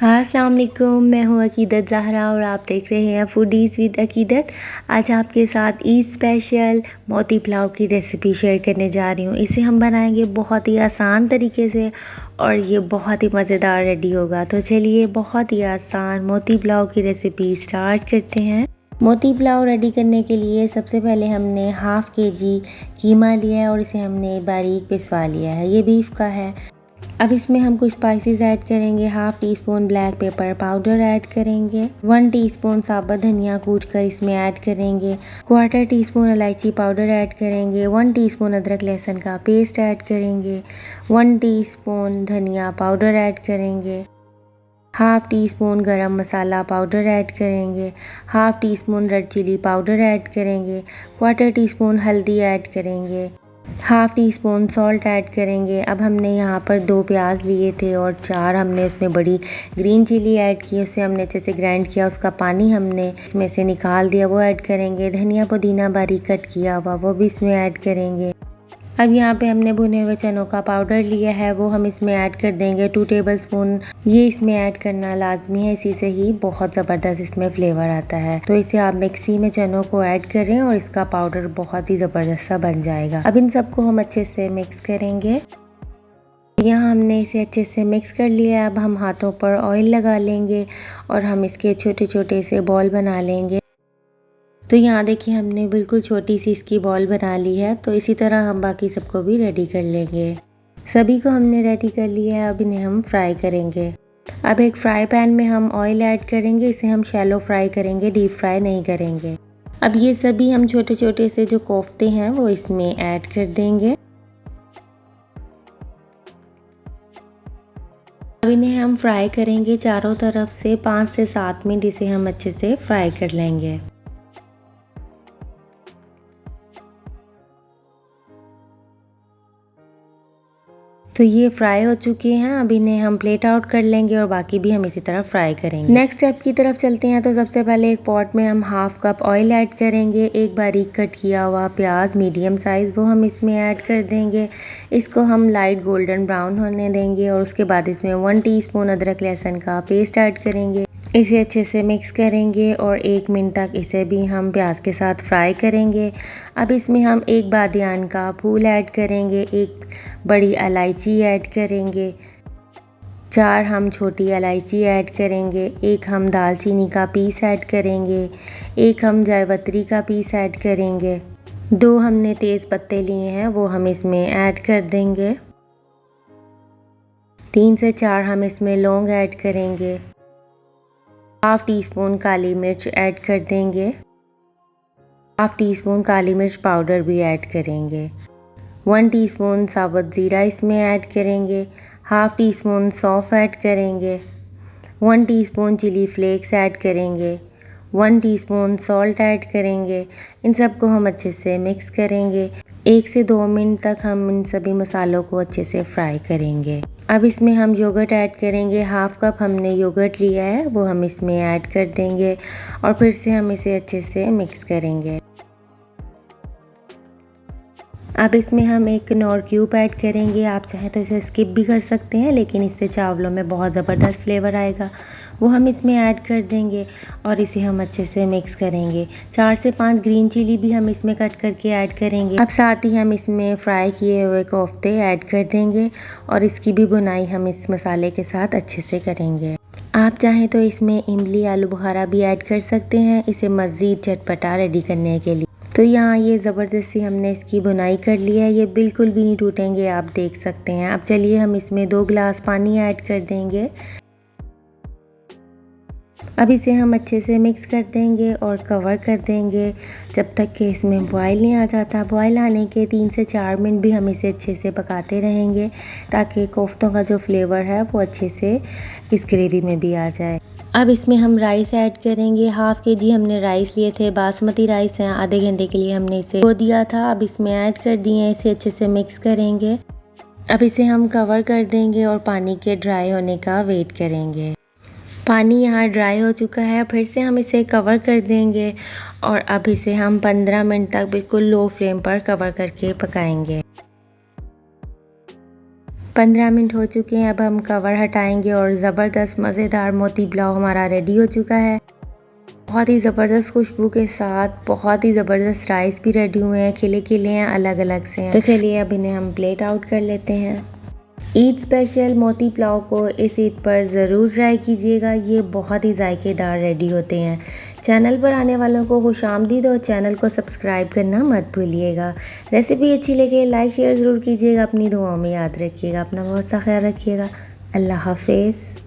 अस्सलाम वालेकुम, मैं हूँ अकीदत ज़हरा और आप देख रहे हैं फूडीज़ विद अकीदत। आज आपके साथ ईद स्पेशल मोती पुलाव की रेसिपी शेयर करने जा रही हूँ। इसे हम बनाएंगे बहुत ही आसान तरीके से और ये बहुत ही मज़ेदार रेडी होगा। तो चलिए बहुत ही आसान मोती पुलाव की रेसिपी स्टार्ट करते हैं। मोती पुलाव रेडी करने के लिए सबसे पहले हमने हाफ़ केजी कीमा लिया है और इसे हमने बारीक पिसवा लिया है। ये बीफ का है। अब इसमें हम कुछ स्पाइसेस ऐड करेंगे। Half tea spoon black pepper powder add करेंगे, 1 टीस्पून साबुत धनिया कूट कर इसमें ऐड करेंगे, 1/4 टीस्पून इलायची पाउडर ऐड करेंगे, 1 टीस्पून अदरक लहसुन का पेस्ट ऐड करेंगे, 1 टीस्पून धनिया पाउडर ऐड करेंगे, half teaspoon garam masala powder add करेंगे, half teaspoon red chilli powder add करेंगे, 1/4 टीस्पून हल्दी ऐड करेंगे, half teaspoon salt add करेंगे। अब हमने यहाँ पर 2 प्याज लिए थे और 4 हमने उसमें बड़ी ग्रीन चिली ऐड की, उसे हमने अच्छे से ग्राइंड किया, उसका पानी हमने इसमें से निकाल दिया, वो ऐड करेंगे। धनिया पुदीना बारीक कट किया हुआ वो भी इसमें ऐड करेंगे। अब यहाँ पे हमने भुने हुए चनों का पाउडर लिया है, वो हम इसमें ऐड कर देंगे 2 टेबलस्पून। ये इसमें ऐड करना लाजमी है, इसी से ही बहुत ज़बरदस्त इसमें फ्लेवर आता है। तो इसे आप मिक्सी में चनों को ऐड करें और इसका पाउडर बहुत ही ज़बरदस्त सा बन जाएगा। अब इन सबको हम अच्छे से मिक्स करेंगे। यहाँ हमने इसे अच्छे से मिक्स कर लिया। अब हम हाथों पर ऑयल लगा लेंगे और हम इसके छोटे छोटे से बॉल बना लेंगे। तो यहाँ देखिए हमने बिल्कुल छोटी सी इसकी बॉल बना ली है। तो इसी तरह हम बाकी सबको भी रेडी कर लेंगे। सभी को हमने रेडी कर लिया है। अब इन्हें हम फ्राई करेंगे। अब एक फ्राई पैन में हम ऑयल ऐड करेंगे। इसे हम शैलो फ्राई करेंगे, डीप फ्राई नहीं करेंगे। अब ये सभी हम छोटे छोटे से जो कोफ्ते हैं वो इसमें ऐड कर देंगे। अब इन्हें हम फ्राई करेंगे चारों तरफ से 5 से 7 मिनट इसे हम अच्छे से फ्राई कर लेंगे। तो ये फ्राई हो चुके हैं। अब इन्हें हम प्लेट आउट कर लेंगे और बाकी भी हम इसी तरह फ्राई करेंगे। नेक्स्ट स्टेप की तरफ चलते हैं। तो सबसे पहले एक पॉट में हम हाफ कप ऑयल ऐड करेंगे। एक बारीक कट किया हुआ प्याज मीडियम साइज़ वो हम इसमें ऐड कर देंगे। इसको हम लाइट गोल्डन ब्राउन होने देंगे और उसके बाद इसमें 1 टीस्पून अदरक लहसुन का पेस्ट ऐड करेंगे। इसे अच्छे से मिक्स करेंगे और 1 मिनट तक इसे भी हम प्याज के साथ फ्राई करेंगे। अब इसमें हम एक बादियान का फूल ऐड करेंगे, एक बड़ी इलायची ऐड करेंगे, 4 हम छोटी इलायची ऐड करेंगे, एक हम दालचीनी का पीस ऐड करेंगे, एक हम जायपत्री का पीस ऐड करेंगे, 2 हमने तेज़ पत्ते लिए हैं वो हम इसमें ऐड कर देंगे, 3 से 4 हम इसमें लौंग ऐड करेंगे, हाफ़ टी स्पून काली मिर्च ऐड कर देंगे, हाफ़ टी स्पून काली मिर्च पाउडर भी ऐड करेंगे, 1 टीस्पून साबुत ज़ीरा इसमें ऐड करेंगे, हाफ़ टी स्पून सौंफ ऐड करेंगे, 1 टीस्पून चिली फ्लेक्स ऐड करेंगे, 1 टीस्पून सॉल्ट ऐड करेंगे। इन सबको हम अच्छे से मिक्स करेंगे। 1 से 2 मिनट तक हम इन सभी मसालों को अच्छे से फ्राई करेंगे। अब इसमें हम योगर्ट ऐड करेंगे। हाफ़ कप हमने योगर्ट लिया है वो हम इसमें ऐड कर देंगे और फिर से हम इसे अच्छे से मिक्स करेंगे। अब इसमें हम एक कनौर क्यूब ऐड करेंगे। आप चाहें तो इसे स्किप भी कर सकते हैं, लेकिन इससे चावलों में बहुत ज़बरदस्त फ्लेवर आएगा। वो हम इसमें ऐड कर देंगे और इसे हम अच्छे से मिक्स करेंगे। 4 से 5 ग्रीन चिली भी हम इसमें कट करके ऐड करेंगे। अब साथ ही हम इसमें फ्राई किए हुए कोफ्ते ऐड कर देंगे और इसकी भी बुनाई हम इस मसाले के साथ अच्छे से करेंगे। आप चाहें तो इसमें इमली आलू बुखारा भी ऐड कर सकते हैं, इसे मज़ीद चटपटा रेडी करने के लिए। तो यहाँ ये ज़बरदस्ती हमने इसकी बुनाई कर लिया है, ये बिल्कुल भी नहीं टूटेंगे, आप देख सकते हैं। अब चलिए हम इसमें 2 गिलास पानी ऐड कर देंगे। अब इसे हम अच्छे से मिक्स कर देंगे और कवर कर देंगे जब तक कि इसमें बॉयल नहीं आ जाता। बॉयल आने के 3 से 4 मिनट भी हम इसे अच्छे से पकाते रहेंगे ताकि कोफ्तों का जो फ्लेवर है वो अच्छे से इस ग्रेवी में भी आ जाए। अब इसमें हम राइस ऐड करेंगे। हाफ़ केजी हमने राइस लिए थे, बासमती राइस हैं। आधे घंटे के लिए हमने इसे धो दिया था। अब इसमें ऐड कर दिए, इसे अच्छे से मिक्स करेंगे। अब इसे हम कवर कर देंगे और पानी के ड्राई होने का वेट करेंगे। पानी यहाँ ड्राई हो चुका है, फिर से हम इसे कवर कर देंगे और अब इसे हम 15 मिनट तक बिल्कुल लो फ्लेम पर कवर करके पकाएंगे। 15 मिनट हो चुके हैं। अब हम कवर हटाएंगे और ज़बरदस्त मज़ेदार मोती पुलाव हमारा रेडी हो चुका है। बहुत ही ज़बरदस्त खुशबू के साथ बहुत ही ज़बरदस्त राइस भी रेडी हुए हैं, खिले खिले हैं, अलग अलग से हैं। तो चलिए अब इन्हें हम प्लेट आउट कर लेते हैं। ईद स्पेशल मोती पुलाव को इस ईद पर ज़रूर ट्राई कीजिएगा, ये बहुत ही जायकेदार रेडी होते हैं। चैनल पर आने वालों को खुशामदीद और चैनल को सब्सक्राइब करना मत भूलिएगा। रेसिपी अच्छी लगे लाइक शेयर ज़रूर कीजिएगा, अपनी दुआओं में याद रखिएगा। अपना बहुत सा ख्याल रखिएगा। अल्लाह हाफिज़।